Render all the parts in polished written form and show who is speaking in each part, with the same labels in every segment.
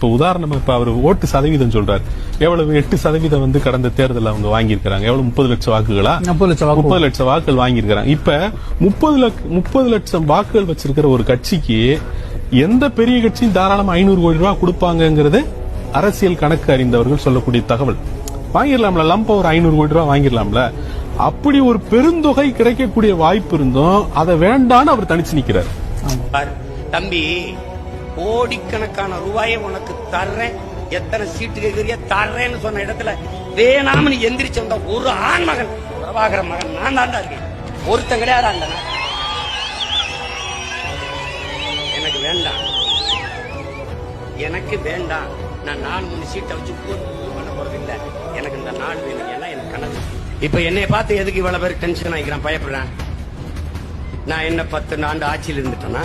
Speaker 1: இப்ப உதாரணமா இப்ப அவர் ஓட்டு சதவீதம் சொல்றாரு. எவ்வளவு 8% வந்து கடந்த தேர்தல் அவங்க வாங்கியிருக்காங்க. எவ்வளவு 30 லட்சம் வாக்குகளா? 30 லட்சம் வாக்குகள் வாங்கியிருக்காங்க. இப்ப 30 லட்சம் வாக்குகள் வச்சிருக்கிற ஒரு கட்சிக்கு எந்த பெரிய கட்சியும் தாராளமா 500 கோடி ரூபாய் கொடுப்பாங்கிறது அரசியல் கணக்கு அறிந்தவர்கள் சொல்லக்கூடிய தகவல். வாங்கிடலாம்ல, லம்பா ஒரு 500 கோடி ரூபாய் வாங்கிடலாம்ல. அப்படி ஒரு பெருந்தொகை கிடைக்கக்கூடிய வாய்ப்பு இருந்தும் அதை வேண்டான்னு அவர் தனிச்சு நிக்கிறார்.
Speaker 2: தம்பி, கோடிக்கணக்கான ரூபாயை உனக்கு தர்றேன், எத்தனை சீட்டு கேட்கறிய தர்றேன்னு சொன்ன இடத்துல வேணாம நீ எந்திரிச்சு வந்த ஒரு ஆண் மகன், பிரபாகர மகன் நான் தாண்டா இருக்கேன். ஒருத்தன் கிடையாது அந்த எனக்கு வேண்டாம், எனக்கு வேண்டாம். நான் 4-3 சீட்டை வச்சு பண்ண போறது இல்ல. எனக்கு இந்த நாடு வேணும், எல்லாம் எனக்கு கனவு. இப்ப என்னை பார்த்து எதுக்கு இவ்வளவு பேர் டென்ஷன் ஆகிக்கிறான், பயப்படுறேன்? நான் என்ன 10 ஆண்டு ஆட்சியில் இருந்துட்டேன்னா,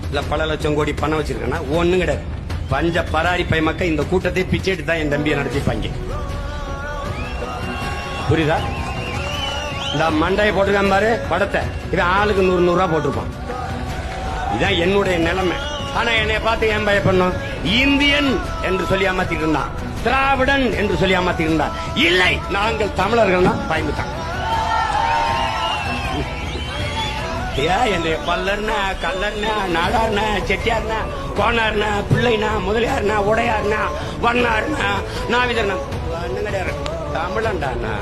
Speaker 2: இல்ல பல லட்சம் கோடி பணம் வச்சிருக்கேன்னா ஒண்ணும் கிடையாது. பஞ்ச பராரி பை மக்கள் இந்த கூட்டத்தை பிச்சைட்டு தான் என் தம்பியை நடத்திப்பாங்க. புரியுதா? இந்த மண்டையை போட்டிருக்கான் பாரு படத்தை, இவன் ஆளுக்கு 100 ரூபா போட்டிருப்பான். இதான் என்னுடைய நிலைமை. ஆனா என்னை பார்த்து ஏன் பயப்படணும்? இந்தியன் என்று சொல்லி அமர்த்திட்டு இருந்தான், திராவிடன் என்று சொல்லி அமர்த்திட்டு இருந்தான். இல்லை, நாங்கள் தமிழர்கள் தான் பயந்துட்டான். என்னுடைய பல்லர்னா, கல்லர்னா, நாடார்னா, செட்டியார்னா, கோனார்னா, பிள்ளைனா, முதலியார்னா, உடையார்னா, வண்ணார்னா, நாவிதர்னா, கிடையாது, தமிழன்டாண்ணா.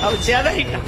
Speaker 2: அவன் சேதாரிட்டான்.